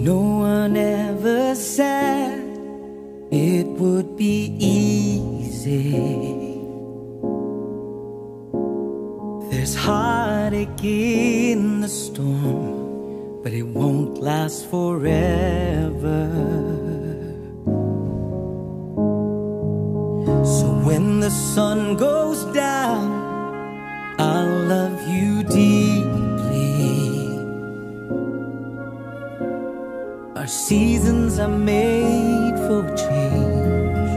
No one ever said it would be easy. There's heartache in the storm, but it won't last forever. So when the sun goes down, I'll love you deeply. Our seasons are made for change,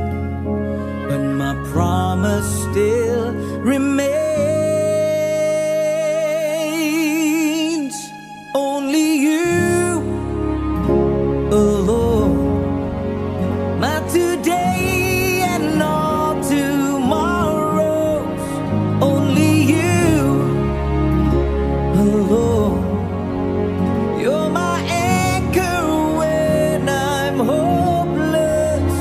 but my promise still remains. Only you alone, my today and all tomorrows. Only you alone. You're my anchor when I'm hopeless.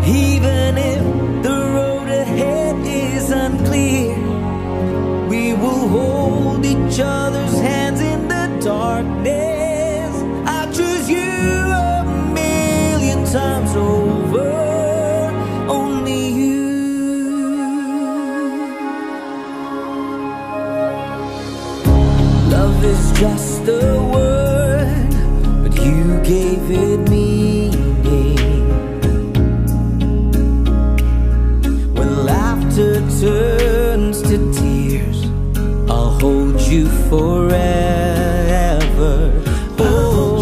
Even if the road ahead is unclear, we will hold each other's hands in the darkness. I choose you a million times over. Only you. Love is just a word, but you gave it meaning. When laughter turns to tears, I'll hold you forever. Oh,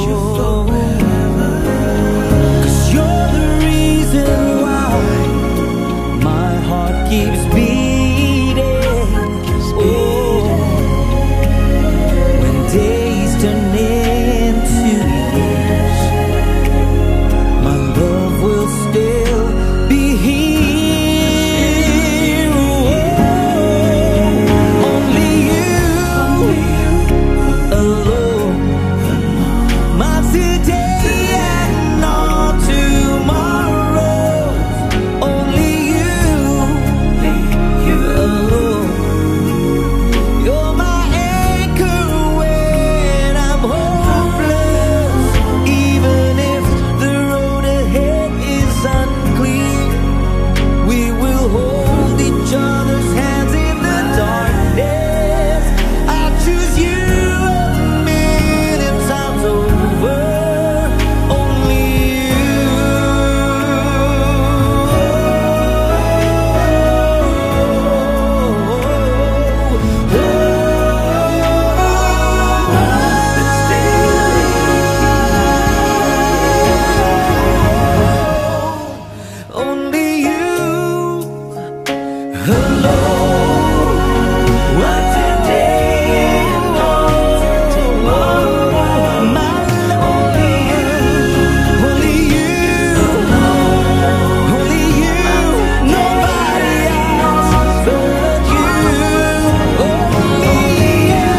'cause you're the reason why my heart keeps beating. Oh, when days turn into years, my love will still be here. Oh, only you alone, my today and all tomorrows. Only you alone. You're my anchor when I'm hopeless. Even if the road ahead is unclear, we will hold each other's hands in the darkness. I choose you a million times over. Only you. Only you alone. What today and all tomorrow. My love. Only you. Only you. Only you. Nobody else but you. Only you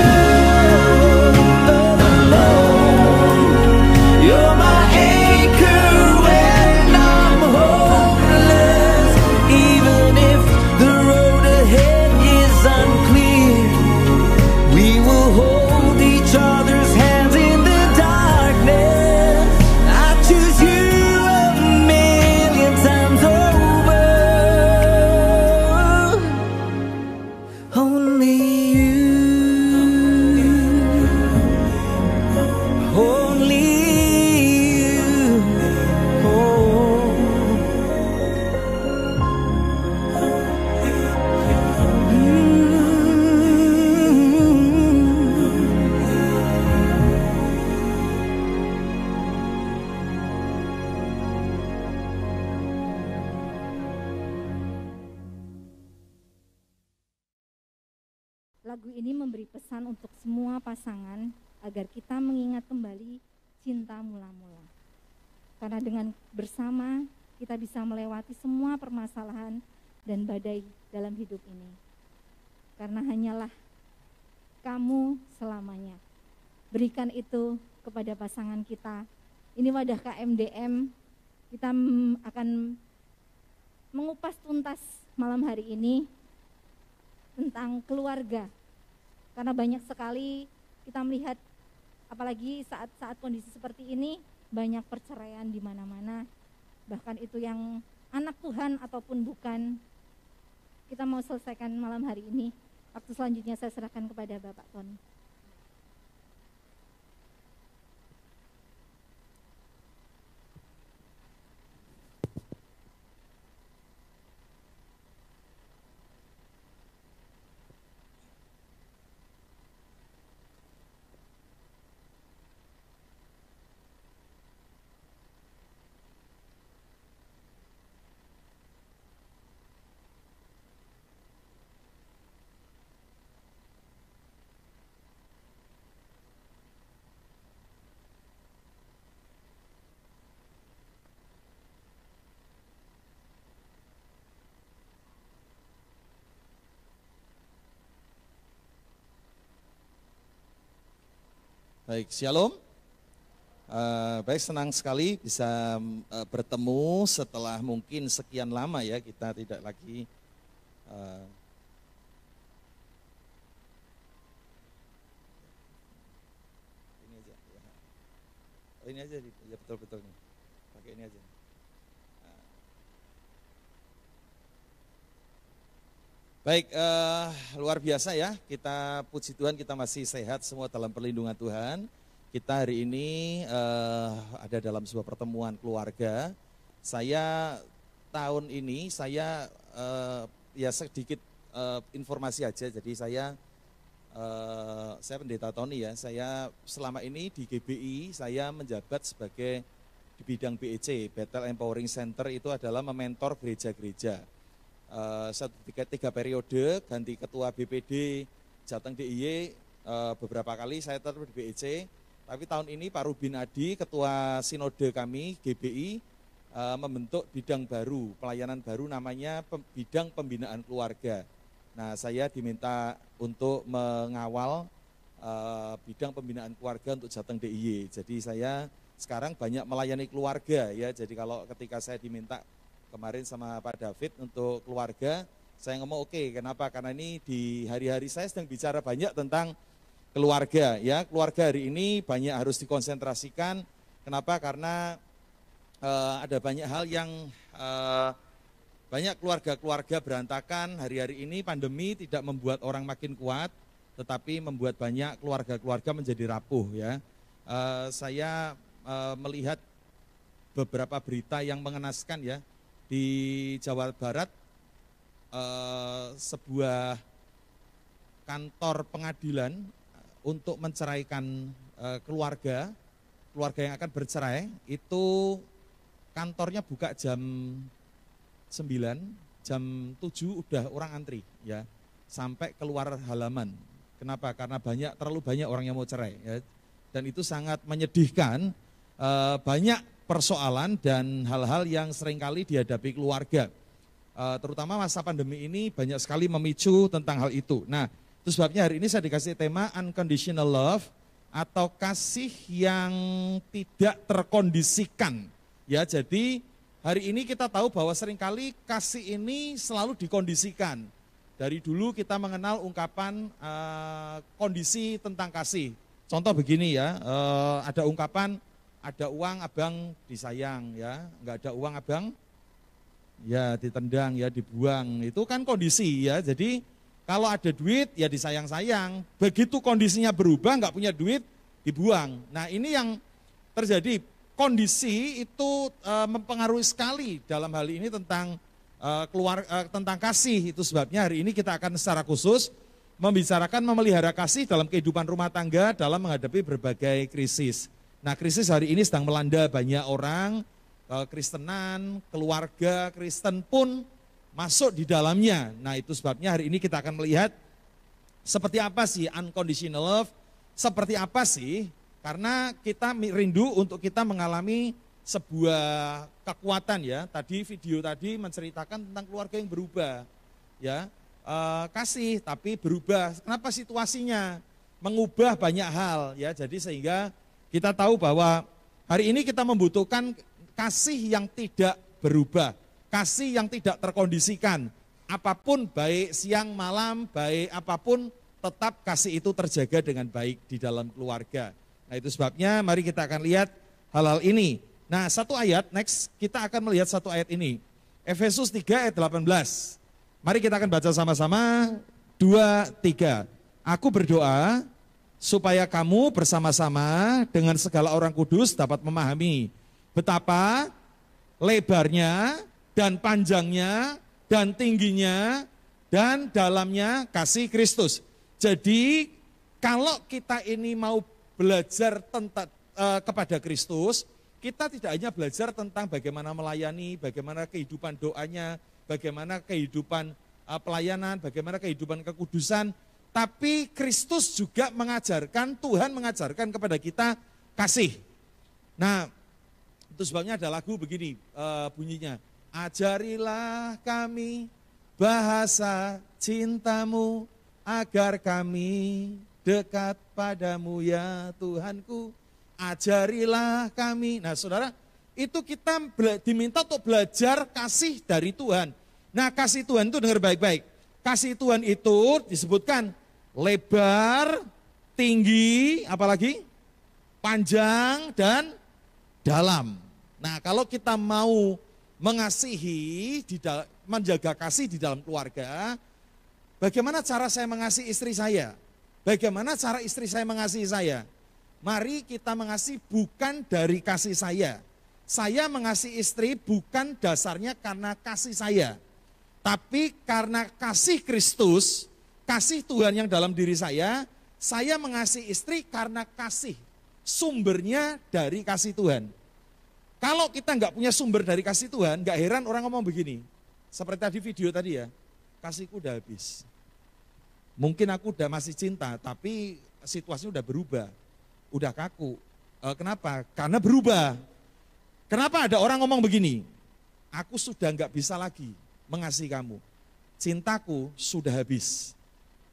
alone. You're my anchor when I'm hopeless. Even if the road ahead is unclear, we will hold each other's hands in the darkness. I choose you a million times over. Only you. Only you. Oh. Lagu ini memberi pesan untuk semua pasangan agar kita mengingat kembali cinta mula-mula. Karena dengan bersama kita bisa melewati semua permasalahan dan badai dalam hidup ini. Karena hanyalah kamu selamanya. Berikan itu kepada pasangan kita. Ini wadah KMDM, kita akan mengupas tuntas malam hari ini tentang keluarga. Karena banyak sekali kita melihat, apalagi saat-saat kondisi seperti ini, banyak perceraian di mana-mana, bahkan itu yang anak Tuhan ataupun bukan. Kita mau selesaikan malam hari ini. Waktu selanjutnya saya serahkan kepada Bapak Tony. Baik, shalom. Baik, senang sekali bisa bertemu setelah mungkin sekian lama ya kita tidak lagi ini aja ya. Oh, ini aja ya, betul nih. Pakai ini aja. Baik, luar biasa ya, kita puji Tuhan kita masih sehat semua dalam perlindungan Tuhan. Kita hari ini ada dalam sebuah pertemuan keluarga. Saya tahun ini ya sedikit informasi aja, jadi saya pendeta Tony ya, saya selama ini di GBI saya menjabat sebagai di bidang BEC, Bethel Empowering Center, itu adalah mementor gereja-gereja. Tiga periode, ganti ketua BPD, Jateng DIY, beberapa kali saya tetap di BEC, tapi tahun ini Pak Rubin Adi, ketua sinode kami, GBI, membentuk bidang baru, pelayanan baru namanya bidang pembinaan keluarga. Nah, saya diminta untuk mengawal bidang pembinaan keluarga untuk Jateng DIY, jadi saya sekarang banyak melayani keluarga ya, jadi kalau ketika saya diminta kemarin sama Pak David untuk keluarga, saya ngomong oke, kenapa? Karena ini di hari-hari saya sedang bicara banyak tentang keluarga ya. Keluarga hari ini banyak harus dikonsentrasikan. Kenapa? Karena ada banyak hal yang banyak keluarga-keluarga berantakan. Hari-hari ini pandemi tidak membuat orang makin kuat, tetapi membuat banyak keluarga-keluarga menjadi rapuh ya. Saya melihat beberapa berita yang mengenaskan ya. Di Jawa Barat, sebuah kantor pengadilan untuk menceraikan keluarga yang akan bercerai, itu kantornya buka jam 9, jam 7 udah orang antri ya, sampai keluar halaman. Kenapa? Karena terlalu banyak orang yang mau cerai ya. Dan itu sangat menyedihkan, banyak persoalan dan hal-hal yang seringkali dihadapi keluarga. Terutama masa pandemi ini banyak sekali memicu tentang hal itu. Nah, itu sebabnya hari ini saya dikasih tema unconditional love atau kasih yang tidak terkondisikan. Ya, jadi hari ini kita tahu bahwa seringkali kasih ini selalu dikondisikan. Dari dulu kita mengenal ungkapan kondisi tentang kasih. Contoh begini ya, ada ungkapan ada uang abang disayang ya, nggak ada uang abang ya ditendang ya dibuang, itu kan kondisi ya. Jadi kalau ada duit ya disayang-sayang, begitu kondisinya berubah nggak punya duit dibuang. Nah ini yang terjadi, kondisi itu mempengaruhi sekali dalam hal ini tentang tentang kasih. Itu sebabnya hari ini kita akan secara khusus membicarakan memelihara kasih dalam kehidupan rumah tangga dalam menghadapi berbagai krisis. Nah, krisis hari ini sedang melanda banyak orang, Kristenan, keluarga Kristen pun masuk di dalamnya. Nah, itu sebabnya hari ini kita akan melihat seperti apa sih unconditional love, seperti apa sih, karena kita rindu untuk kita mengalami sebuah kekuatan ya. Tadi video tadi menceritakan tentang keluarga yang berubah, ya, kasih tapi berubah. Kenapa situasinya? Mengubah banyak hal ya, jadi sehingga kita tahu bahwa hari ini kita membutuhkan kasih yang tidak berubah, kasih yang tidak terkondisikan. Apapun baik siang malam, baik apapun tetap kasih itu terjaga dengan baik di dalam keluarga. Nah itu sebabnya mari kita akan lihat hal-hal ini. Nah, satu ayat, next kita akan melihat satu ayat ini. Efesus 3 ayat 18. Mari kita akan baca sama-sama, 2, 3. Aku berdoa supaya kamu bersama-sama dengan segala orang kudus dapat memahami betapa lebarnya dan panjangnya dan tingginya dan dalamnya kasih Kristus. Jadi kalau kita ini mau belajar tentang kepada Kristus, kita tidak hanya belajar tentang bagaimana melayani, bagaimana kehidupan doanya, bagaimana kehidupan pelayanan, bagaimana kehidupan kekudusan, tapi Kristus juga mengajarkan, Tuhan mengajarkan kepada kita kasih. Nah, itu sebabnya ada lagu begini bunyinya. Ajarilah kami bahasa cintamu, agar kami dekat padamu ya Tuhanku. Ajarilah kami. Nah saudara, itu kita diminta untuk belajar kasih dari Tuhan. Nah kasih Tuhan itu dengar baik-baik. Kasih Tuhan itu disebutkan lebar, tinggi, apalagi panjang dan dalam. Nah kalau kita mau mengasihi, menjaga kasih di dalam keluarga, bagaimana cara saya mengasihi istri saya? Bagaimana cara istri saya mengasihi saya? Mari kita mengasihi bukan dari kasih saya. Saya mengasihi istri bukan dasarnya karena kasih saya. Tapi karena kasih Kristus, kasih Tuhan yang dalam diri saya mengasihi istri karena kasih. Sumbernya dari kasih Tuhan. Kalau kita nggak punya sumber dari kasih Tuhan, nggak heran orang ngomong begini. Seperti tadi video tadi ya, kasihku udah habis. Mungkin aku udah masih cinta, tapi situasinya udah berubah. Udah kaku. Kenapa? Karena berubah. Kenapa ada orang ngomong begini? Aku sudah nggak bisa lagi mengasihi kamu. Cintaku sudah habis.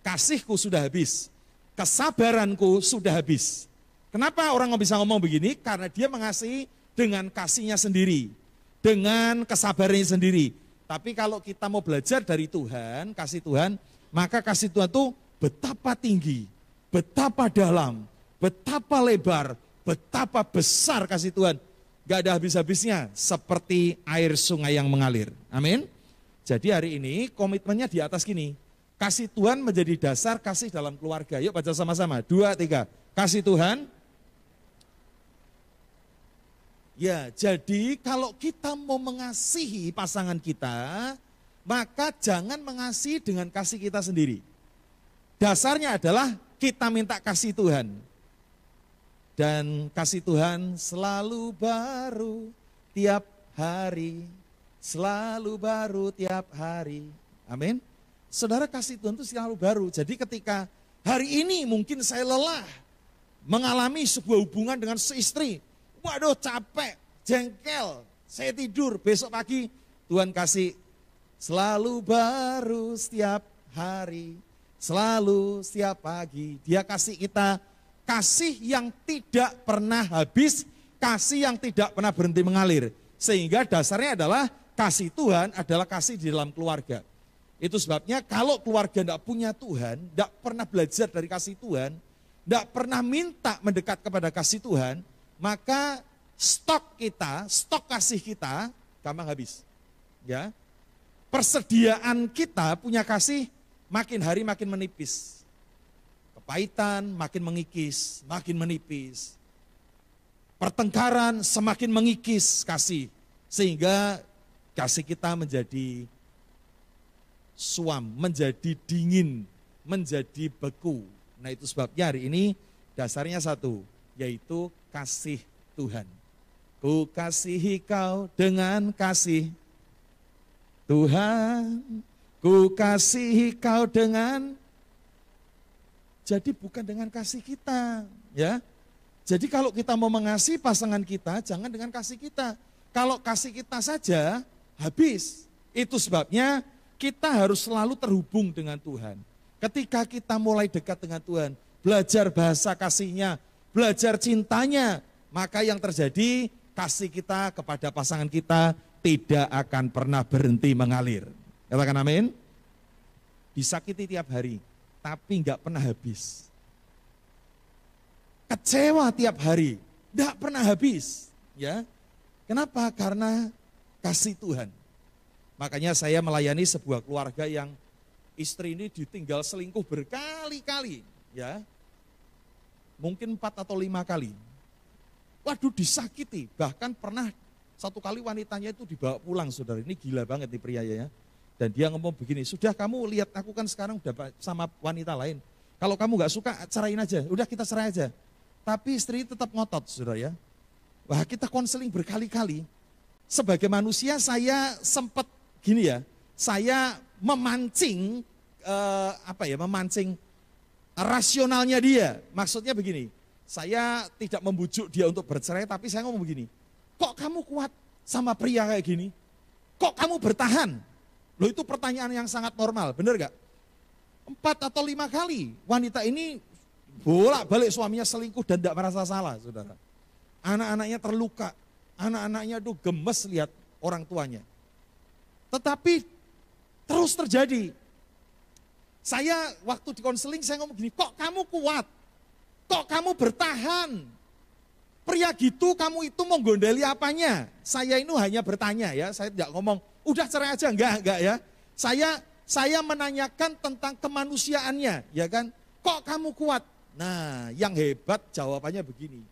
Kasihku sudah habis. Kesabaranku sudah habis. Kenapa orang bisa ngomong begini? Karena dia mengasihi dengan kasihnya sendiri. Dengan kesabarannya sendiri. Tapi kalau kita mau belajar dari Tuhan, kasih Tuhan, maka kasih Tuhan itu betapa tinggi, betapa dalam, betapa lebar, betapa besar kasih Tuhan. Gak ada habis-habisnya seperti air sungai yang mengalir. Amin. Jadi hari ini komitmennya di atas gini. Kasih Tuhan menjadi dasar kasih dalam keluarga. Yuk baca sama-sama. 2, 3. Kasih Tuhan. Ya, jadi kalau kita mau mengasihi pasangan kita, maka jangan mengasihi dengan kasih kita sendiri. Dasarnya adalah kita minta kasih Tuhan. Dan kasih Tuhan selalu baru tiap hari. Selalu baru tiap hari. Amin. Saudara, kasih Tuhan itu selalu baru. Jadi ketika hari ini mungkin saya lelah mengalami sebuah hubungan dengan seistri. Waduh capek, jengkel, saya tidur, besok pagi Tuhan kasih selalu baru setiap hari, selalu setiap pagi. Dia kasih kita kasih yang tidak pernah habis, kasih yang tidak pernah berhenti mengalir. Sehingga dasarnya adalah kasih Tuhan adalah kasih di dalam keluarga. Itu sebabnya kalau keluarga tidak punya Tuhan, tidak pernah belajar dari kasih Tuhan, tidak pernah minta mendekat kepada kasih Tuhan, maka stok kita, stok kasih kita gampang habis. Ya. Persediaan kita punya kasih makin hari makin menipis. Kepahitan makin mengikis, makin menipis. Pertengkaran semakin mengikis kasih. Sehingga kasih kita menjadi suam, menjadi dingin, menjadi beku. Nah itu sebabnya hari ini dasarnya satu, yaitu kasih Tuhan. Ku kasihi kau dengan kasih Tuhan, ku kasihi kau dengan, jadi bukan dengan kasih kita, ya. Jadi kalau kita mau mengasihi pasangan kita, jangan dengan kasih kita. Kalau kasih kita saja, habis. Itu sebabnya kita harus selalu terhubung dengan Tuhan. Ketika kita mulai dekat dengan Tuhan, belajar bahasa kasihnya, belajar cintanya, maka yang terjadi, kasih kita kepada pasangan kita tidak akan pernah berhenti mengalir. Katakan amin. Disakiti tiap hari, tapi enggak pernah habis. Kecewa tiap hari, enggak pernah habis. Ya, kenapa? Karena kasih Tuhan. Makanya saya melayani sebuah keluarga yang istri ini ditinggal selingkuh berkali-kali, ya. Mungkin 4 atau 5 kali. Waduh, disakiti. Bahkan pernah satu kali wanitanya itu dibawa pulang, saudara. Ini gila banget nih pria ya. Dan dia ngomong begini, sudah kamu lihat aku kan sekarang udah sama wanita lain. Kalau kamu gak suka, cerain aja. Udah kita cerai aja. Tapi istri tetap ngotot, saudara ya. Wah, kita konseling berkali-kali. Sebagai manusia saya sempat gini ya, saya memancing memancing rasionalnya dia. Maksudnya begini, saya tidak membujuk dia untuk bercerai, tapi saya ngomong begini, kok kamu kuat sama pria kayak gini? Kok kamu bertahan? Loh, itu pertanyaan yang sangat normal, bener gak? 4 atau 5 kali wanita ini bolak-balik suaminya selingkuh dan tidak merasa salah, saudara. Anak-anaknya terluka, anak-anaknya tuh gemes lihat orang tuanya. Tetapi terus terjadi. Saya waktu di konseling saya ngomong gini, kok kamu kuat? Kok kamu bertahan? Pria gitu kamu itu mau gondeli apanya? Saya ini hanya bertanya ya, saya tidak ngomong, udah cerai aja, enggak ya. Saya menanyakan tentang kemanusiaannya, ya kan? Kok kamu kuat? Nah, yang hebat jawabannya begini.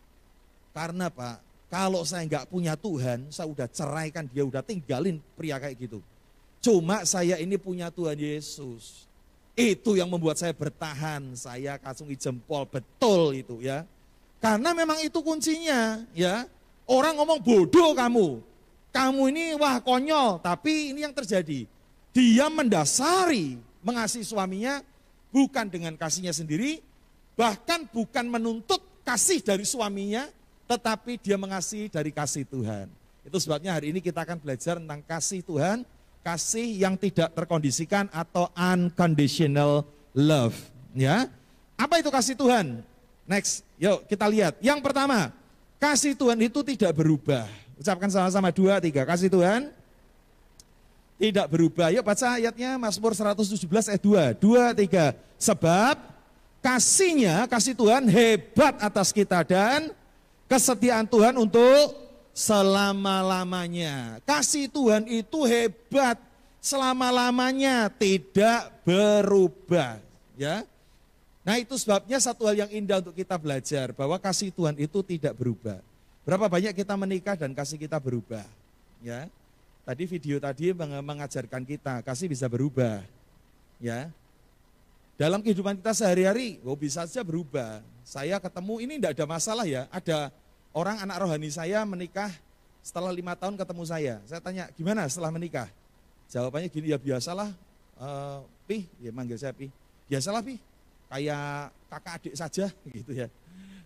Karena Pak, kalau saya nggak punya Tuhan, saya udah ceraikan dia, udah tinggalin pria kayak gitu. Cuma saya ini punya Tuhan Yesus. Itu yang membuat saya bertahan, saya kacungi jempol, betul itu ya. Karena memang itu kuncinya ya. Orang ngomong bodoh kamu ini wah konyol, tapi ini yang terjadi. Dia mendasari mengasihi suaminya bukan dengan kasihnya sendiri, bahkan bukan menuntut kasih dari suaminya, tetapi dia mengasihi dari kasih Tuhan. Itu sebabnya hari ini kita akan belajar tentang kasih Tuhan, kasih yang tidak terkondisikan atau unconditional love. Ya, apa itu kasih Tuhan? Next, yuk kita lihat. Yang pertama, kasih Tuhan itu tidak berubah. Ucapkan sama-sama 2, 3. Kasih Tuhan tidak berubah. Yuk baca ayatnya Mazmur 117 ayat 2. 2, 3. Sebab kasih Tuhan hebat atas kita dan kesetiaan Tuhan untuk selama-lamanya. Kasih Tuhan itu hebat selama-lamanya, tidak berubah. Ya. Nah itu sebabnya satu hal yang indah untuk kita belajar, bahwa kasih Tuhan itu tidak berubah. Berapa banyak kita menikah dan kasih kita berubah. Ya. Tadi video tadi mengajarkan kita, kasih bisa berubah. Ya. Dalam kehidupan kita sehari-hari, bisa saja berubah. Saya ketemu, ini tidak ada masalah ya, ada orang anak rohani saya menikah setelah 5 tahun ketemu saya. Saya tanya, gimana setelah menikah? Jawabannya gini, ya biasalah, Pi, ya manggil saya Pi. Biasalah Pi, kayak kakak adik saja gitu ya.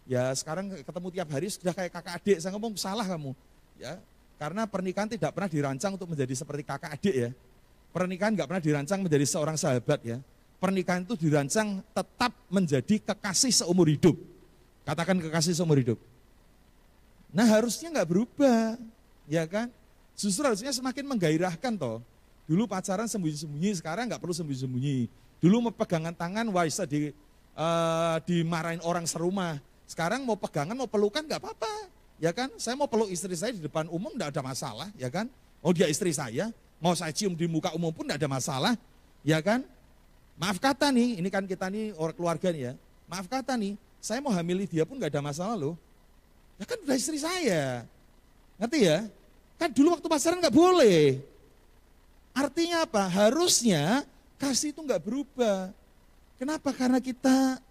Ya sekarang ketemu tiap hari sudah kayak kakak adik. Saya ngomong, salah kamu. Ya, karena pernikahan tidak pernah dirancang untuk menjadi seperti kakak adik ya. Pernikahan nggak pernah dirancang menjadi seorang sahabat ya. Pernikahan itu dirancang tetap menjadi kekasih seumur hidup. Katakan kekasih seumur hidup. Nah harusnya nggak berubah, ya kan? Justru harusnya semakin menggairahkan toh. Dulu pacaran sembunyi-sembunyi, sekarang nggak perlu sembunyi-sembunyi. Dulu mau pegangan tangan, wah bisa dimarahin orang serumah. Sekarang mau pegangan, mau pelukan nggak apa-apa, ya kan? Saya mau peluk istri saya di depan umum nggak ada masalah, ya kan? Oh dia istri saya, mau saya cium di muka umum pun nggak ada masalah, ya kan? Maaf kata nih, ini kan kita nih orang keluarga nih ya. Maaf kata nih, saya mau hamili dia pun gak ada masalah loh. Ya kan udah istri saya. Ngerti ya? Kan dulu waktu pacaran gak boleh. Artinya apa? Harusnya kasih itu gak berubah. Kenapa? Karena kita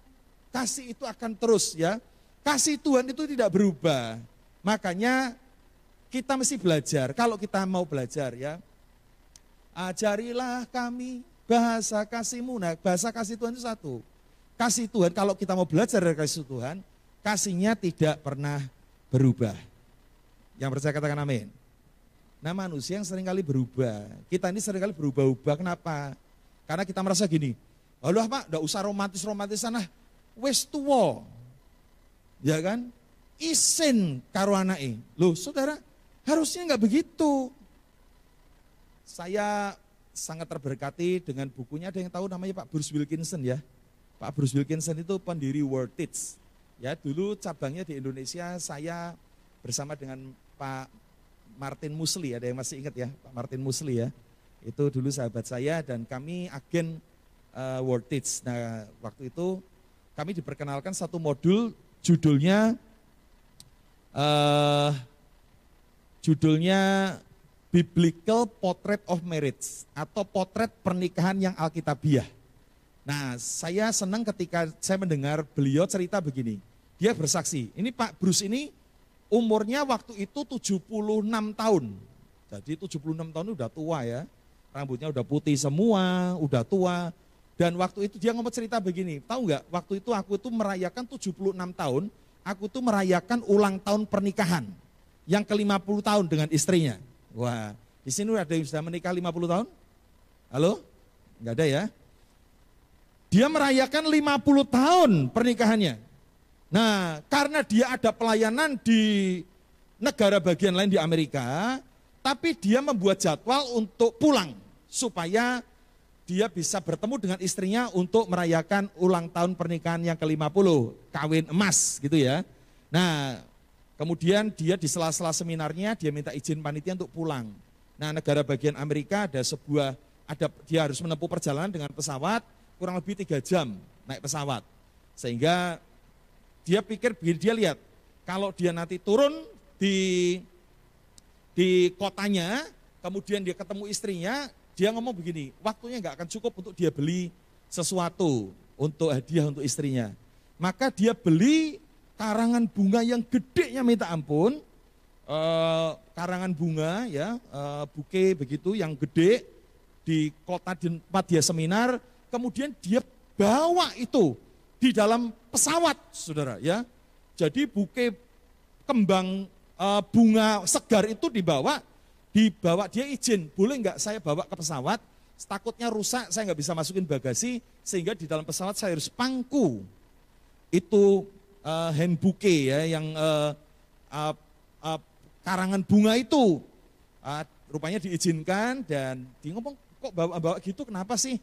kasih itu akan terus ya. Kasih Tuhan itu tidak berubah. Makanya kita mesti belajar. Kalau kita mau belajar ya. Ajarilah kami bahasa kasih-Mu. Nah, bahasa kasih Tuhan itu satu. Kasih Tuhan, kalau kita mau belajar dari kasih Tuhan, kasihnya tidak pernah berubah. Yang percaya katakan amin. Nah manusia yang seringkali berubah. Kita ini seringkali berubah-ubah, kenapa? Karena kita merasa gini, aduh Pak, gak usah romantis-romantisan lah. Wes tuwa. Ya kan? Isin karo anake. Loh saudara, harusnya gak begitu. Saya sangat terberkati dengan bukunya, ada yang tahu namanya Pak Bruce Wilkinson ya. Pak Bruce Wilkinson itu pendiri World Teach. Ya, dulu cabangnya di Indonesia saya bersama dengan Pak Martin Musli, ada yang masih ingat ya Pak Martin Musli ya. Itu dulu sahabat saya dan kami agen World Teach. Nah waktu itu kami diperkenalkan satu modul judulnya Biblical Portrait of Marriage atau potret pernikahan yang alkitabiah. Nah, saya senang ketika saya mendengar beliau cerita begini. Dia bersaksi, ini Pak Bruce ini umurnya waktu itu 76 tahun. Jadi 76 tahun udah tua ya. Rambutnya udah putih semua, udah tua. Dan waktu itu dia ngomong cerita begini, tahu nggak? Waktu itu aku tuh merayakan 76 tahun, aku tuh merayakan ulang tahun pernikahan yang ke-50 tahun dengan istrinya. Wah, di sini ada yang sudah menikah 50 tahun? Halo? Enggak ada ya? Dia merayakan 50 tahun pernikahannya. Nah, karena dia ada pelayanan di negara bagian lain di Amerika, tapi dia membuat jadwal untuk pulang supaya dia bisa bertemu dengan istrinya untuk merayakan ulang tahun pernikahan yang ke-50, kawin emas gitu ya. Nah, kemudian dia di sela-sela seminarnya dia minta izin panitia untuk pulang. Nah, negara bagian Amerika dia harus menempuh perjalanan dengan pesawat kurang lebih 3 jam naik pesawat. Sehingga dia pikir, dia lihat kalau dia nanti turun di kotanya, kemudian dia ketemu istrinya, dia ngomong begini, waktunya nggak akan cukup untuk dia beli sesuatu untuk hadiah untuk istrinya. Maka dia beli karangan bunga yang gedenya minta ampun, karangan bunga ya, buke begitu yang gede di kota tempat dia seminar, kemudian dia bawa itu di dalam pesawat, saudara ya. Jadi buke kembang bunga segar itu dibawa dia izin, boleh nggak saya bawa ke pesawat, takutnya rusak, saya nggak bisa masukin bagasi, sehingga di dalam pesawat saya harus pangku itu hand bouquet ya, yang karangan bunga itu, rupanya diizinkan dan dia ngomong, kok bawa gitu, kenapa sih?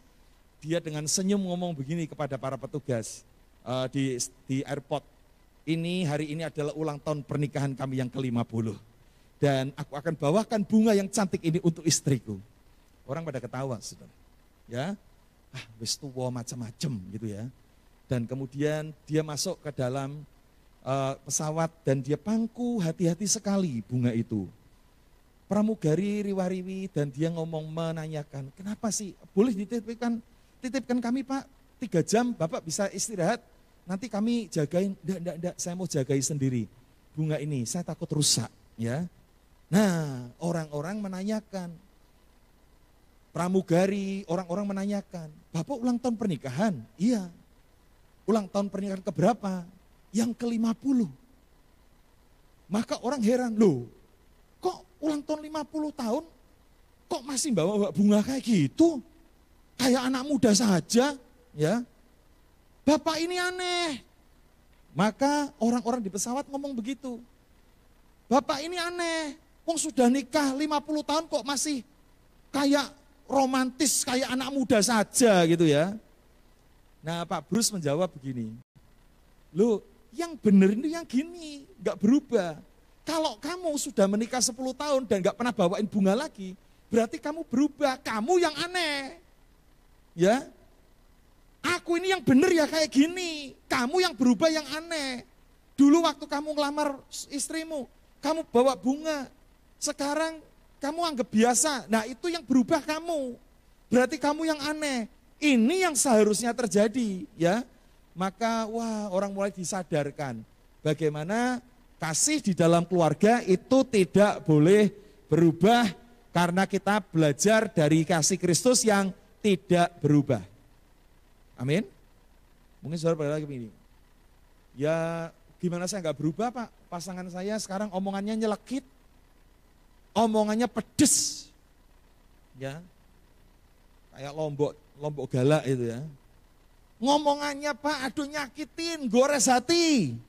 Dia dengan senyum ngomong begini kepada para petugas di airport, hari ini adalah ulang tahun pernikahan kami yang ke-50. Dan aku akan bawakan bunga yang cantik ini untuk istriku. Orang pada ketawa, saudara. Ya, wis tuwa macam-macam gitu ya. Dan kemudian dia masuk ke dalam pesawat dan dia pangku hati-hati sekali bunga itu. Pramugari riwa-riwi dan dia menanyakan, kenapa sih? Boleh titipkan kami Pak, 3 jam Bapak bisa istirahat. Nanti kami jagain, enggak, saya mau jagai sendiri. Bunga ini saya takut rusak ya. Nah, orang-orang menanyakan, pramugari, orang-orang menanyakan, Bapak ulang tahun pernikahan? Iya. Ulang tahun pernikahan keberapa? Yang ke-50. Maka orang heran, loh kok ulang tahun 50 tahun, kok masih bawa bunga kayak gitu? Kayak anak muda saja, ya. Bapak ini aneh. Maka orang-orang di pesawat ngomong begitu. Bapak ini aneh. Wong sudah nikah 50 tahun kok masih kayak romantis, kayak anak muda saja gitu ya. Nah Pak Bruce menjawab begini, loh yang bener ini yang gini, gak berubah. Kalau kamu sudah menikah 10 tahun dan gak pernah bawain bunga lagi, berarti kamu berubah, kamu yang aneh. Ya, aku ini yang bener ya kayak gini, kamu yang berubah yang aneh. Dulu waktu kamu ngelamar istrimu, kamu bawa bunga. Sekarang kamu anggap biasa, nah itu yang berubah kamu, berarti kamu yang aneh. Ini yang seharusnya terjadi ya. Maka orang mulai disadarkan bagaimana kasih di dalam keluarga itu tidak boleh berubah karena kita belajar dari kasih Kristus yang tidak berubah. Amin. Mungkin saudara pada lagi begini, ya gimana saya nggak berubah Pak, pasangan saya sekarang omongannya nyelekit, omongannya pedes, ya, kayak lombok galak itu ya. Ngomongannya Pak, aduh nyakitin, gores hati.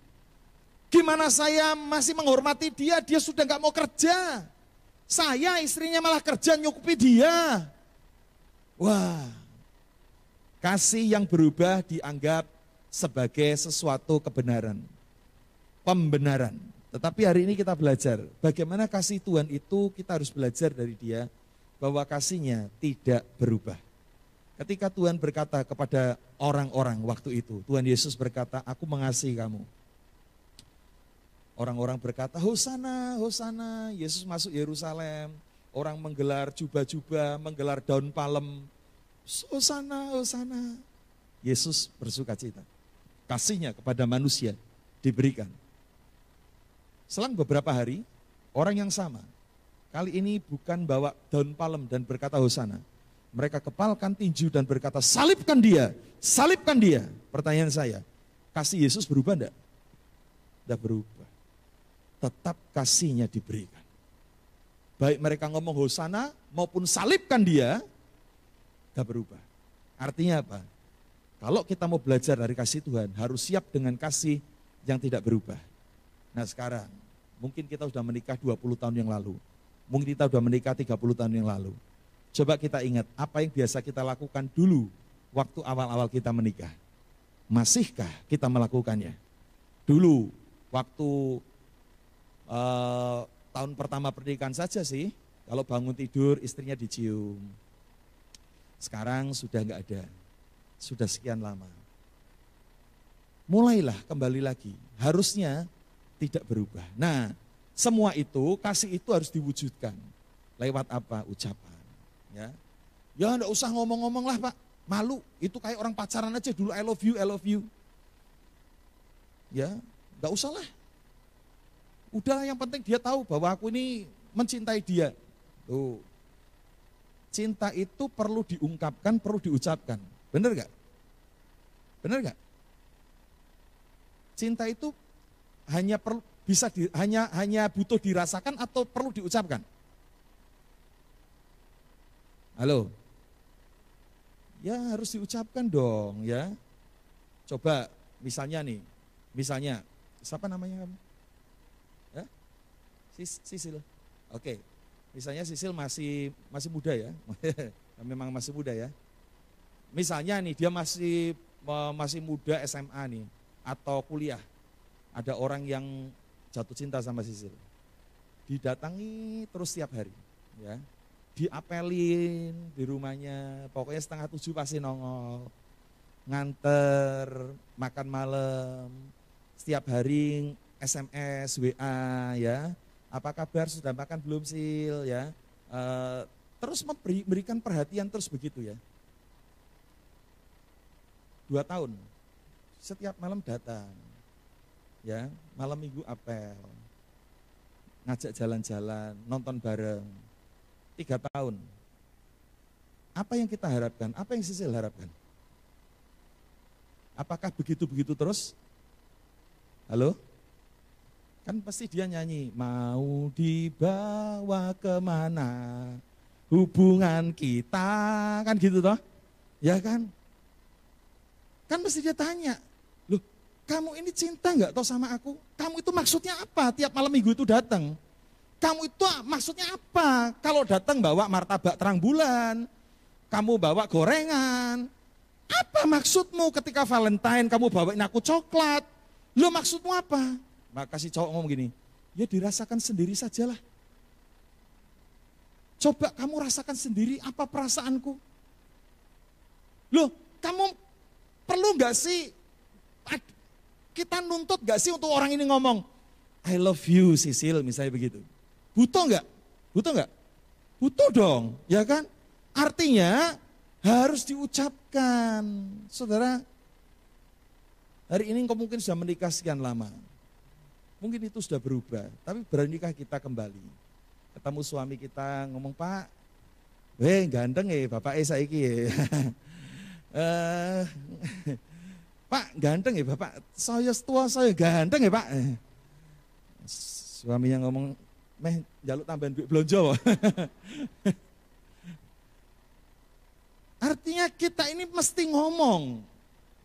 Gimana saya masih menghormati dia, dia sudah nggak mau kerja. Saya istrinya malah kerja nyukupi dia. Wah, kasih yang berubah dianggap sebagai sesuatu kebenaran, pembenaran. Tetapi hari ini kita belajar bagaimana kasih Tuhan itu kita harus belajar dari dia bahwa kasihnya tidak berubah. Ketika Tuhan berkata kepada orang-orang waktu itu, Tuhan Yesus berkata, aku mengasihi kamu. Orang-orang berkata, Hosana, Hosana, Yesus masuk Yerusalem. Orang menggelar jubah-jubah, menggelar daun palem. Hosana, Hosana. Yesus bersuka cita. Kasihnya kepada manusia diberikan. Selang beberapa hari, orang yang sama, kali ini bukan bawa daun palem dan berkata Hosana. Mereka kepalkan tinju dan berkata, salibkan dia, salibkan dia. Pertanyaan saya, kasih Yesus berubah enggak? Tidak berubah. Tetap kasihnya diberikan. Baik mereka ngomong Hosana maupun salibkan dia, tidak berubah. Artinya apa? Kalau kita mau belajar dari kasih Tuhan, harus siap dengan kasih yang tidak berubah. Nah sekarang, mungkin kita sudah menikah 20 tahun yang lalu. Mungkin kita sudah menikah 30 tahun yang lalu. Coba kita ingat apa yang biasa kita lakukan dulu waktu awal-awal kita menikah. Masihkah kita melakukannya? Dulu waktu tahun pertama pernikahan saja sih, kalau bangun tidur istrinya dicium. Sekarang sudah enggak ada, sudah sekian lama. Mulailah kembali lagi, harusnya tidak berubah. Nah, semua itu, kasih itu harus diwujudkan. Lewat apa? Ucapan. Ya enggak usah ngomong-ngomong lah Pak, malu. Itu kayak orang pacaran aja dulu, I love you, I love you. Ya, enggak usah lah. Udah yang penting dia tahu bahwa aku ini mencintai dia. Tuh. Cinta itu perlu diungkapkan, perlu diucapkan. Benar enggak? Benar enggak? Cinta itu hanya perlu hanya butuh dirasakan atau perlu diucapkan? Halo? Ya harus diucapkan dong ya. Coba misalnya nih, siapa namanya kamu? Ya? Sisil. Oke. Misalnya Sisil masih muda ya. Memang masih muda ya. Misalnya nih dia masih muda SMA nih atau kuliah. Ada orang yang jatuh cinta sama Sisil. Didatangi terus setiap hari ya. Diapelin di rumahnya, pokoknya 6:30 pasti nongol, nganter, makan malam, setiap hari SMS, WA ya, apa kabar, sudah makan belum Sil ya, terus memberikan perhatian terus begitu ya. 2 tahun, setiap malam datang, ya malam minggu apel, ngajak jalan-jalan, nonton bareng. 3 tahun. Apa yang kita harapkan? Apa yang Sisil harapkan? Apakah begitu-begitu terus? Halo? Kan pasti dia nyanyi, mau dibawa kemana hubungan kita, kan gitu toh? Ya kan? Kan pasti dia tanya, loh kamu ini cinta nggak toh sama aku? Kamu itu maksudnya apa tiap malam minggu itu datang? Kamu itu maksudnya apa? Kalau datang bawa martabak terang bulan, kamu bawa gorengan. Apa maksudmu ketika Valentine kamu bawain aku coklat? Lo maksudmu apa? Maka si cowok ngomong gini, ya dirasakan sendiri sajalah. Coba kamu rasakan sendiri apa perasaanku. Loh, kamu perlu gak sih, kita nuntut gak sih untuk orang ini ngomong, I love you Sisil, misalnya begitu. Butuh enggak? Butuh enggak? Butuh dong, ya kan? Artinya harus diucapkan. Saudara, hari ini engkau mungkin sudah menikah sekian lama. Mungkin itu sudah berubah, tapi beranikah kita kembali? Ketemu suami kita ngomong, Pak, ganteng ya Bapak saiki ya. Pak, ganteng ya Bapak, saya tua, saya ganteng ya Pak. Suaminya ngomong, jaluk tambahan duit belanja. Artinya kita ini mesti ngomong,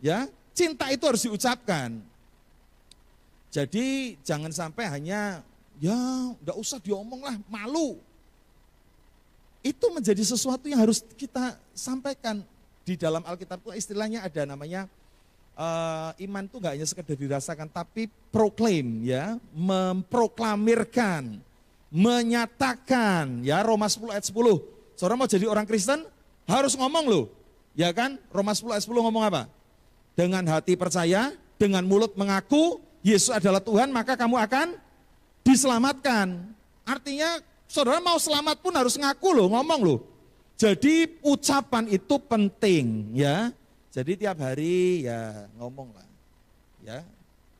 ya cinta itu harus diucapkan. Jadi jangan sampai hanya, ya enggak usah diomong lah, malu. Itu menjadi sesuatu yang harus kita sampaikan. Di dalam Alkitab itu istilahnya ada namanya iman itu nggak hanya sekedar dirasakan, tapi proclaim, ya, memproklamirkan, menyatakan, ya. Roma 10 ayat 10. Saudara mau jadi orang Kristen harus ngomong loh, ya kan? Roma 10 ayat 10 ngomong apa? Dengan hati percaya, dengan mulut mengaku Yesus adalah Tuhan, maka kamu akan diselamatkan. Artinya saudara mau selamat pun harus ngaku loh, ngomong loh. Jadi ucapan itu penting, ya. Jadi tiap hari ya ngomong lah, ya,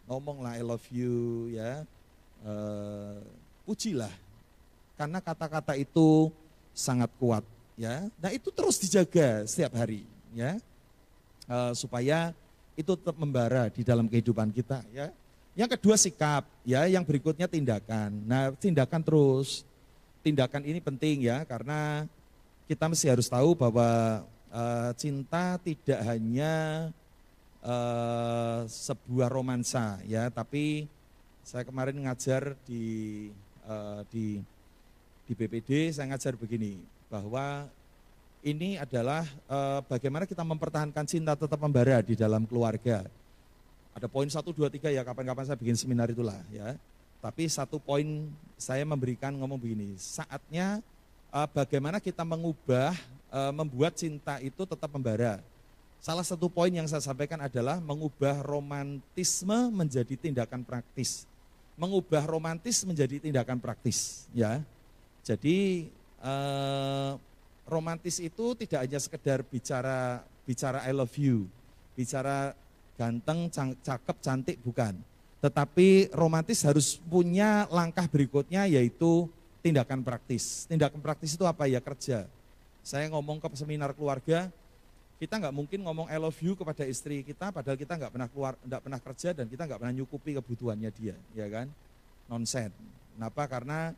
ngomong lah I love you, ya, pujilah, karena kata-kata itu sangat kuat, ya. Nah itu terus dijaga setiap hari, ya, supaya itu tetap membara di dalam kehidupan kita, ya. Yang kedua sikap, ya, yang berikutnya tindakan. Nah tindakan terus, tindakan ini penting ya, karena kita mesti harus tahu bahwa cinta tidak hanya sebuah romansa, ya, tapi saya kemarin ngajar di BPD, saya ngajar begini, bahwa ini adalah bagaimana kita mempertahankan cinta tetap membara di dalam keluarga. Ada poin 1, 2, 3 ya, kapan-kapan saya bikin seminar itulah, ya. Tapi satu poin saya memberikan ngomong begini, saatnya bagaimana kita mengubah, membuat cinta itu tetap membara. Salah satu poin yang saya sampaikan adalah mengubah romantisme menjadi tindakan praktis. Mengubah romantis menjadi tindakan praktis, ya. Jadi romantis itu tidak hanya sekedar bicara I love you, bicara ganteng, cakep, cantik, bukan. Tetapi romantis harus punya langkah berikutnya, yaitu tindakan praktis. Tindakan praktis itu apa ya? Kerja. Saya ngomong ke seminar keluarga, kita nggak mungkin ngomong I love you kepada istri kita, padahal kita nggak pernah kerja dan kita nggak pernah nyukupi kebutuhannya dia, ya kan? Nonsen. Kenapa? Karena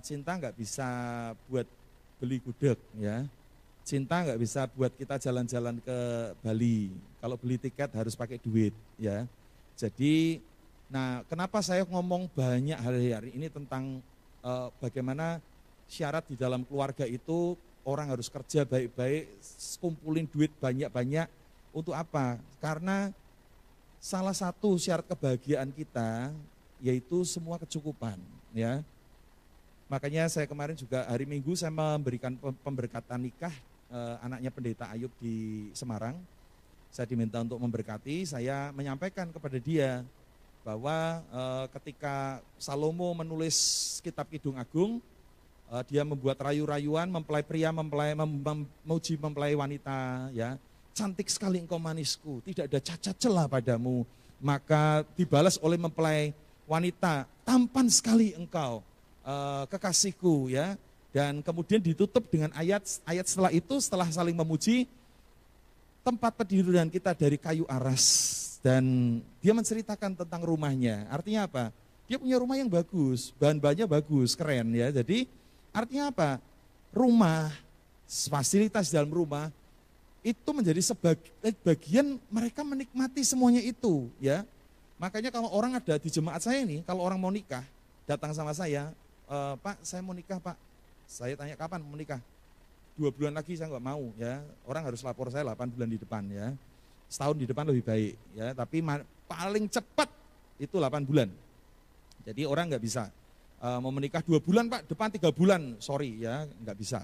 cinta nggak bisa buat beli gudeg, ya. Cinta nggak bisa buat kita jalan-jalan ke Bali. Kalau beli tiket harus pakai duit, ya. Jadi, nah kenapa saya ngomong banyak hari-hari ini tentang bagaimana syarat di dalam keluarga itu orang harus kerja baik-baik, kumpulin duit banyak-banyak, untuk apa? Karena salah satu syarat kebahagiaan kita yaitu semua kecukupan, ya. Makanya saya kemarin juga hari Minggu saya memberikan pemberkatan nikah anaknya Pendeta Ayub di Semarang. Saya diminta untuk memberkati, saya menyampaikan kepada dia bahwa ketika Salomo menulis kitab Kidung Agung, dia membuat rayu-rayuan, mempelai pria, memuji mempelai wanita, ya. Cantik sekali engkau manisku, tidak ada cacat celah padamu. Maka dibalas oleh mempelai wanita, tampan sekali engkau, kekasihku, ya. Dan kemudian ditutup dengan ayat setelah itu, setelah saling memuji, tempat pendirian kita dari kayu aras. Dan dia menceritakan tentang rumahnya. Artinya apa? Dia punya rumah yang bagus, bahan-bahannya bagus, keren, ya. Jadi artinya apa? Rumah, fasilitas dalam rumah itu menjadi bagian mereka menikmati semuanya itu, ya. Makanya kalau orang ada di jemaat saya ini, kalau orang mau nikah, datang sama saya, Pak, saya mau nikah, Pak. Saya tanya kapan mau nikah? 2 bulan lagi saya nggak mau, ya. Orang harus lapor saya 8 bulan di depan, ya. Setahun di depan lebih baik, ya. Tapi paling cepat itu 8 bulan. Jadi orang nggak bisa mau menikah 2 bulan, Pak, depan 3 bulan, sorry, ya, nggak bisa.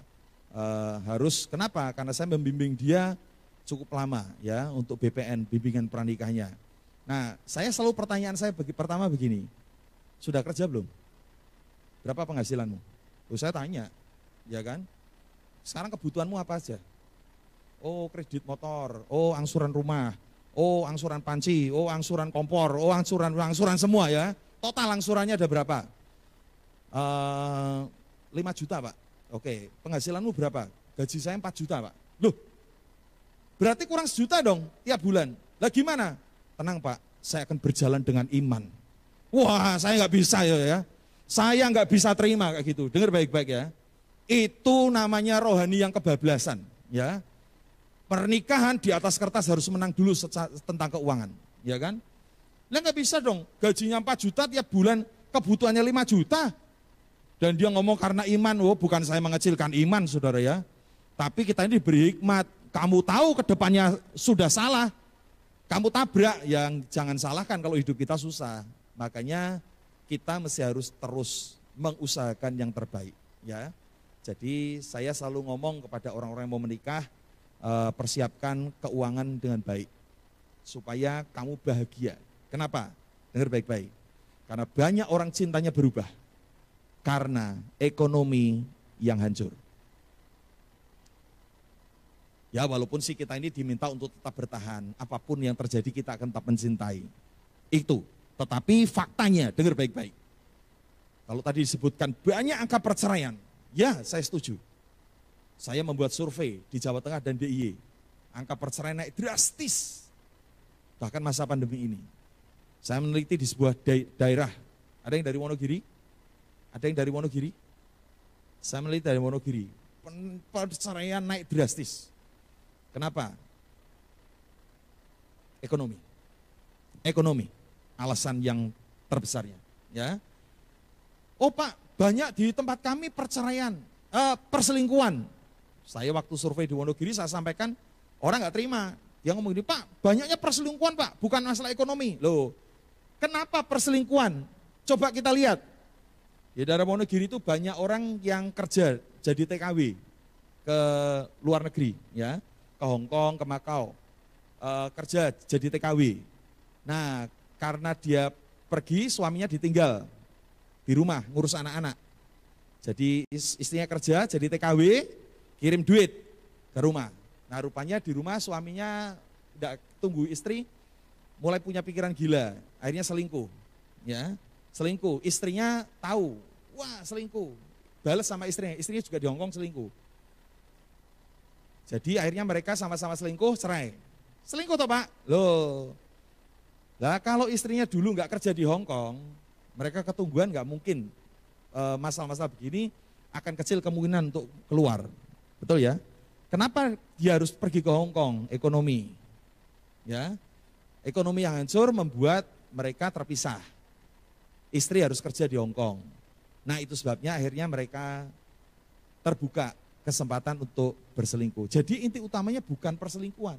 Harus, kenapa? Karena saya membimbing dia cukup lama, ya, untuk BPN, bimbingan pranikahnya. Nah, saya selalu pertanyaan saya pertama begini, sudah kerja belum? Berapa penghasilanmu? Saya tanya, ya kan? Sekarang kebutuhanmu apa aja? Oh, kredit motor, oh angsuran rumah, oh angsuran panci, oh angsuran kompor, oh angsuran semua, ya. Total angsurannya ada berapa? 5 juta, Pak. Oke, penghasilanmu berapa? Gaji saya 4 juta, Pak. Loh, berarti kurang 1 juta dong tiap bulan. Lah gimana? Tenang, Pak, saya akan berjalan dengan iman. Wah, saya nggak bisa, ya. Saya nggak bisa terima kayak gitu. Dengar baik-baik, ya. Itu namanya rohani yang kebablasan, ya. Pernikahan di atas kertas harus menang dulu tentang keuangan, ya kan? Lah nggak bisa dong, gajinya 4 juta tiap bulan, kebutuhannya 5 juta. Dan dia ngomong karena iman, oh bukan saya mengecilkan iman, saudara, ya. Tapi kita ini diberi hikmat, kamu tahu ke depannya sudah salah, Kamu tabrak, yang jangan salahkan kalau hidup kita susah. Makanya kita mesti harus terus mengusahakan yang terbaik, ya. Jadi saya selalu ngomong kepada orang-orang yang mau menikah, persiapkan keuangan dengan baik supaya kamu bahagia. Kenapa? Dengar baik-baik. Karena banyak orang cintanya berubah karena ekonomi yang hancur. Ya, walaupun sih kita ini diminta untuk tetap bertahan, apapun yang terjadi kita akan tetap mencintai. Itu. Tetapi faktanya, dengar baik-baik. Kalau tadi disebutkan banyak angka perceraian, ya saya setuju. Saya membuat survei di Jawa Tengah dan DIY. Angka perceraian naik drastis. Bahkan masa pandemi ini. Saya meneliti di sebuah daerah. Ada yang dari Wonogiri? Ada yang dari Wonogiri? Saya meneliti dari Wonogiri. Perceraian naik drastis. Kenapa? Ekonomi. Ekonomi. Alasan yang terbesarnya. Ya. Oh Pak, banyak di tempat kami perceraian, perselingkuhan. Saya waktu survei di Wonogiri saya sampaikan, orang nggak terima. Dia ngomong gini, Pak, banyaknya perselingkuhan Pak, bukan masalah ekonomi. Loh, kenapa perselingkuhan? Coba kita lihat. Di daerah Wonogiri itu banyak orang yang kerja jadi TKW ke luar negeri, ya, ke Hong Kong, ke Makau, kerja jadi TKW. Nah, karena dia pergi, suaminya ditinggal di rumah ngurus anak-anak. Jadi istrinya kerja jadi TKW, kirim duit ke rumah. Nah, rupanya di rumah suaminya tidak tunggu istri, mulai punya pikiran gila, akhirnya selingkuh. Ya, selingkuh. Istrinya tahu, wah selingkuh, balas sama istrinya juga di Hong Kong selingkuh. Jadi akhirnya mereka sama-sama selingkuh, cerai. Selingkuh toh Pak? Loh, lah kalau istrinya dulu nggak kerja di Hong Kong, mereka ketungguan nggak mungkin masalah-masalah begini akan kecil kemungkinan untuk keluar. Betul ya? Kenapa dia harus pergi ke Hong Kong? Ekonomi. Ya. Ekonomi yang hancur membuat mereka terpisah. Istri harus kerja di Hong Kong. Nah, itu sebabnya akhirnya mereka terbuka kesempatan untuk berselingkuh. Jadi inti utamanya bukan perselingkuhan.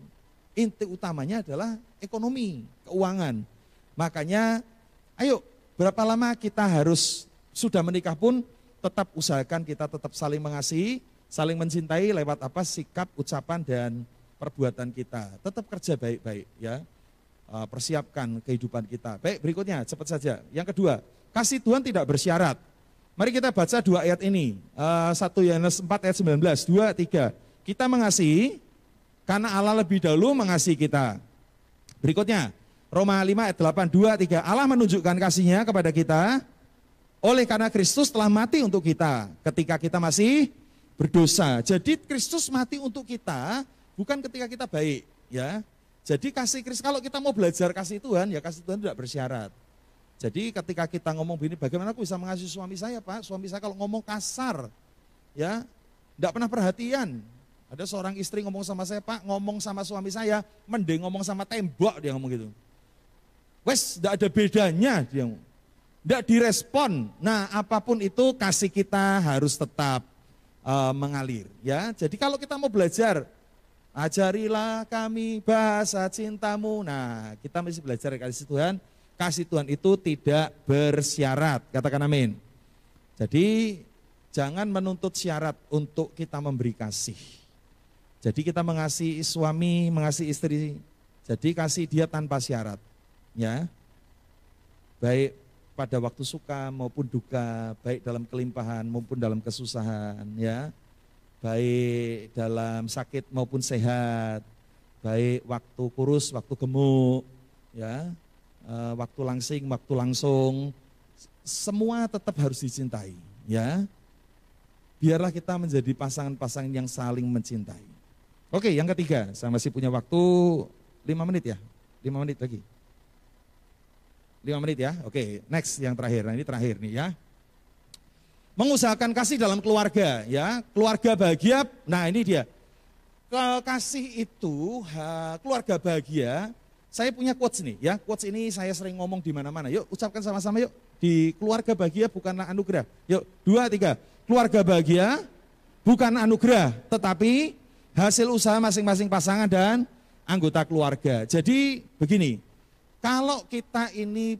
Inti utamanya adalah ekonomi, keuangan. Makanya ayo, berapa lama kita harus sudah menikah pun tetap usahakan kita tetap saling mengasihi, saling mencintai lewat apa sikap, ucapan dan perbuatan kita. Tetap kerja baik-baik ya. Persiapkan kehidupan kita. Baik, berikutnya cepat saja. Yang kedua, kasih Tuhan tidak bersyarat. Mari kita baca dua ayat ini. 1 Yohanes 4 ayat 19, 2, 3. Kita mengasihi karena Allah lebih dahulu mengasihi kita. Berikutnya, Roma 5 ayat 8, 2, 3. Allah menunjukkan kasih-Nya kepada kita oleh karena Kristus telah mati untuk kita ketika kita masih berdosa. Jadi Kristus mati untuk kita bukan ketika kita baik, ya. Jadi kasih Kristus, kalau kita mau belajar kasih Tuhan, ya kasih Tuhan tidak bersyarat. Jadi ketika kita ngomong begini, bagaimana aku bisa mengasihi suami saya Pak? Suami saya kalau ngomong kasar, ya, tidak pernah perhatian. Ada seorang istri ngomong sama saya, Pak, ngomong sama suami saya, mending ngomong sama tembok, dia ngomong gitu. Wes, tidak ada bedanya, dia ngomong. Tidak direspon. Nah, apapun itu kasih kita harus tetap mengalir, ya. Jadi kalau kita mau belajar, ajarilah kami bahasa cintamu. Nah, kita mesti belajar kasih Tuhan. Kasih Tuhan itu tidak bersyarat. Katakan amin. Jadi jangan menuntut syarat untuk kita memberi kasih. Jadi kita mengasihi suami, mengasihi istri. Jadi kasih dia tanpa syarat. Ya. Baik pada waktu suka maupun duka, baik dalam kelimpahan maupun dalam kesusahan, ya. Baik dalam sakit maupun sehat, baik waktu kurus, waktu gemuk, ya, waktu langsing, waktu langsung, semua tetap harus dicintai, ya. Biarlah kita menjadi pasangan-pasangan yang saling mencintai. Oke, yang ketiga, saya masih punya waktu 5 menit ya, 5 menit lagi. 5 menit ya, oke, next yang terakhir, nah ini terakhir nih ya. Mengusahakan kasih dalam keluarga ya, keluarga bahagia, nah ini dia. Kasih itu, keluarga bahagia, saya punya quotes nih ya, quotes ini saya sering ngomong di mana-mana, yuk ucapkan sama-sama yuk. Di keluarga bahagia bukanlah anugerah, yuk 2, 3, keluarga bahagia bukan anugerah, tetapi hasil usaha masing-masing pasangan dan anggota keluarga. Jadi begini, kalau kita ini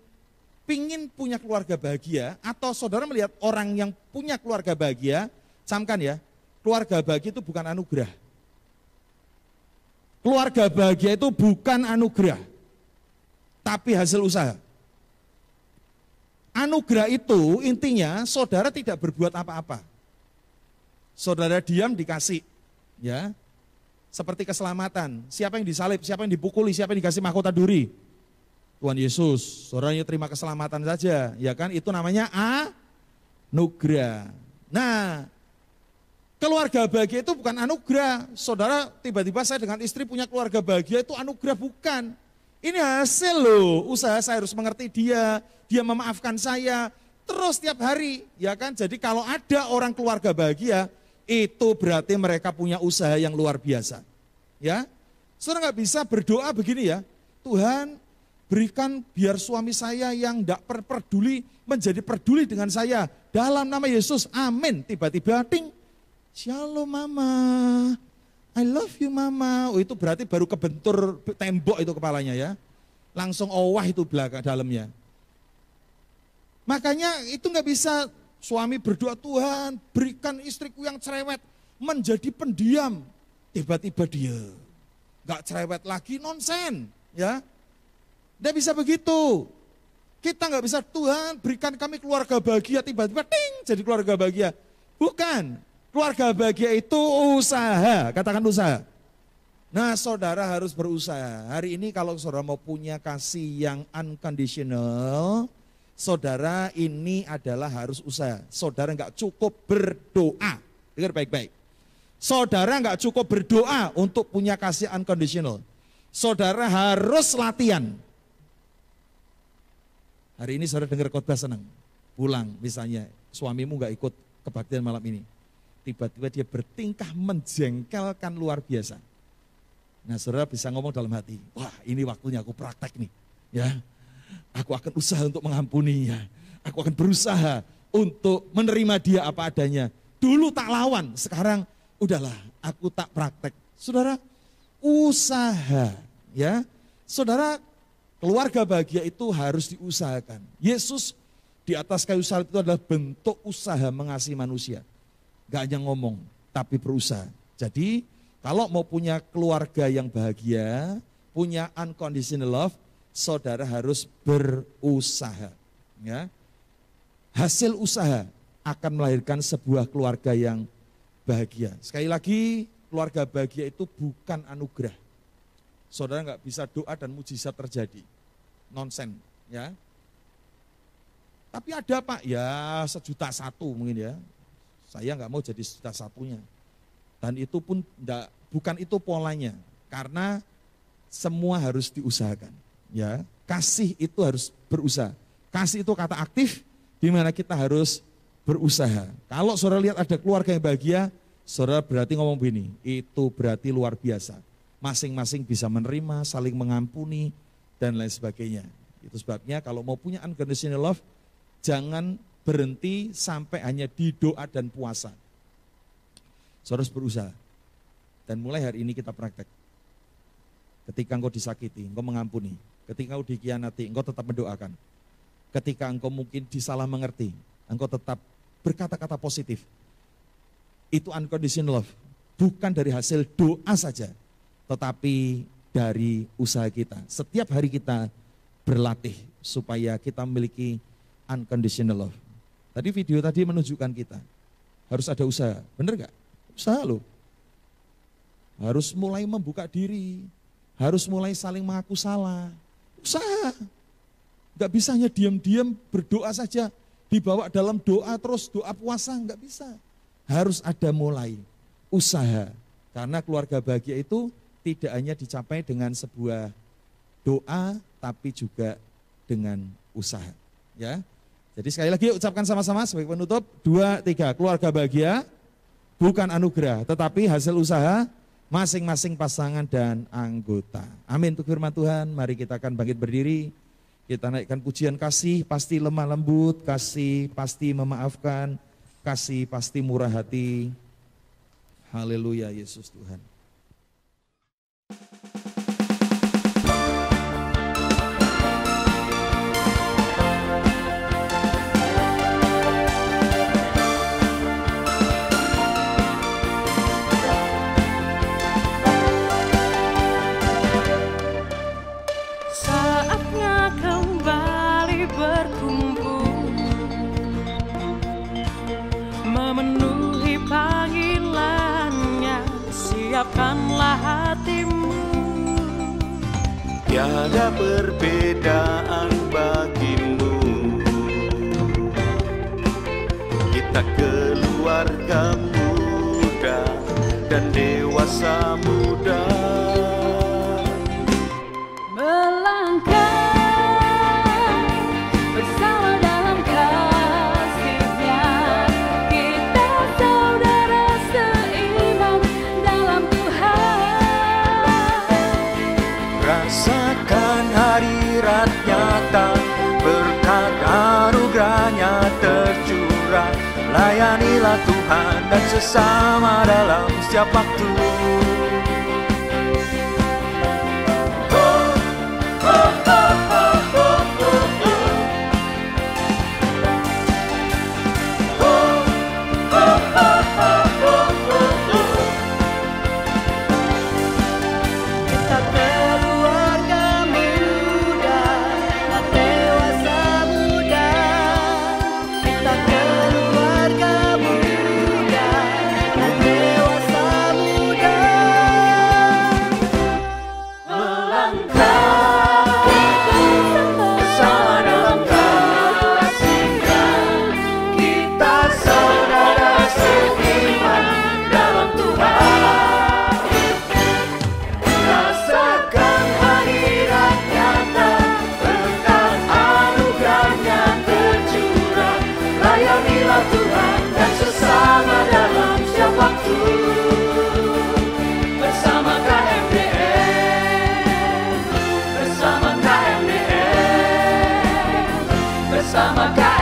pingin punya keluarga bahagia, atau saudara melihat orang yang punya keluarga bahagia, camkan ya, keluarga bahagia itu bukan anugerah. Keluarga bahagia itu bukan anugerah, tapi hasil usaha. Anugerah itu intinya saudara tidak berbuat apa-apa. Saudara diam dikasih, ya. Seperti keselamatan, siapa yang disalib, siapa yang dipukuli, siapa yang dikasih mahkota duri? Tuhan Yesus, saudaranya terima keselamatan saja, ya kan? Itu namanya anugerah. Nah, keluarga bahagia itu bukan anugerah. Saudara tiba-tiba saya dengan istri punya keluarga bahagia itu anugerah, bukan. Ini hasil loh, usaha saya harus mengerti dia memaafkan saya, terus tiap hari, ya kan? Jadi kalau ada orang keluarga bahagia, itu berarti mereka punya usaha yang luar biasa. Ya, saudara nggak bisa berdoa begini ya, Tuhan berikan biar suami saya yang tidak peduli menjadi peduli dengan saya. Dalam nama Yesus, amin. Tiba-tiba ting, shalom mama, I love you mama. Oh, itu berarti baru kebentur tembok itu kepalanya ya. Langsung owah itu belakang dalamnya. Makanya itu nggak bisa suami berdoa, Tuhan berikan istriku yang cerewet menjadi pendiam. Tiba-tiba dia nggak cerewet lagi, nonsen ya. Nggak bisa begitu. Kita nggak bisa, Tuhan berikan kami keluarga bahagia, tiba-tiba ting jadi keluarga bahagia. Bukan. Keluarga bahagia itu usaha, katakan usaha. Nah, saudara harus berusaha. Hari ini kalau saudara mau punya kasih yang unconditional, saudara ini adalah harus usaha. Saudara nggak cukup berdoa. Dengar baik-baik. Saudara nggak cukup berdoa untuk punya kasih unconditional. Saudara harus latihan. Hari ini saudara dengar khotbah senang. Pulang misalnya, suamimu nggak ikut kebaktian malam ini. Tiba-tiba dia bertingkah menjengkelkan luar biasa. Nah, saudara bisa ngomong dalam hati, wah ini waktunya aku praktek nih. Ya, aku akan usaha untuk mengampuninya. Aku akan berusaha untuk menerima dia apa adanya. Dulu tak lawan, sekarang udahlah aku tak praktek. Saudara, usaha. Ya, saudara, keluarga bahagia itu harus diusahakan. Yesus di atas kayu salib itu adalah bentuk usaha mengasihi manusia. Gak hanya ngomong, tapi berusaha. Jadi kalau mau punya keluarga yang bahagia, punya unconditional love, saudara harus berusaha. Ya. Hasil usaha akan melahirkan sebuah keluarga yang bahagia. Sekali lagi, keluarga bahagia itu bukan anugerah. Saudara nggak bisa doa dan mujizat terjadi. Nonsen, ya. Tapi ada Pak, ya 1.000.000 mungkin ya. Saya nggak mau jadi 1.000.000-nya. Dan itu pun bukan itu polanya. Karena semua harus diusahakan. Ya, kasih itu harus berusaha. Kasih itu kata aktif, di mana kita harus berusaha. Kalau saudara lihat ada keluarga yang bahagia, saudara berarti ngomong begini, itu berarti luar biasa. Masing-masing bisa menerima, saling mengampuni, dan lain sebagainya. Itu sebabnya kalau mau punya unconditional love, jangan berhenti sampai hanya di doa dan puasa. Saudara harus berusaha. Dan mulai hari ini kita praktek. Ketika engkau disakiti, engkau mengampuni. Ketika engkau dikhianati, engkau tetap mendoakan. Ketika engkau mungkin disalah mengerti, engkau tetap berkata-kata positif. Itu unconditional love. Bukan dari hasil doa saja, tetapi dari usaha kita. Setiap hari kita berlatih supaya kita memiliki unconditional love. Tadi video tadi menunjukkan kita harus ada usaha, benar gak? Usaha loh. Harus mulai membuka diri, harus mulai saling mengaku salah. Usaha. Gak bisa hanya diam-diam berdoa saja, dibawa dalam doa terus doa puasa, gak bisa. Harus ada mulai usaha. Karena keluarga bahagia itu tidak hanya dicapai dengan sebuah doa, tapi juga dengan usaha. Ya. Jadi sekali lagi ucapkan sama-sama sebagai penutup, 2, 3, keluarga bahagia bukan anugerah, tetapi hasil usaha masing-masing pasangan dan anggota. Amin untuk firman Tuhan. Mari kita akan bangkit berdiri. Kita naikkan pujian kasih, pasti lemah lembut, kasih pasti memaafkan, kasih pasti murah hati. Haleluya, Yesus Tuhan. memenuhi panggilannya. Siapkanlah hatimu. Tiada perbedaan bagimu. Kita keluarga muda dan dewasa muda, melangkah bersama dalam kasih-Nya. Kita saudara seiman dalam Tuhan. rasakan hadirat nyata, berkat anugerahnya tercurah. Layanilah Tuhan dan sesama dalam setiap waktu. Kita keluarga muda dan dewasa muda. Kita keluarga muda dan dewasa muda. Melangkah bersama dalam kasih-Nya. Kita saudara seiman dalam Tuhan. Rasakan hadirat nyata, berkat anugerahnya tercurah. Layanilah Tuhan dan sesama dalam setiap waktu. Bersama KMDM, bersama KMDM, bersama KMDM.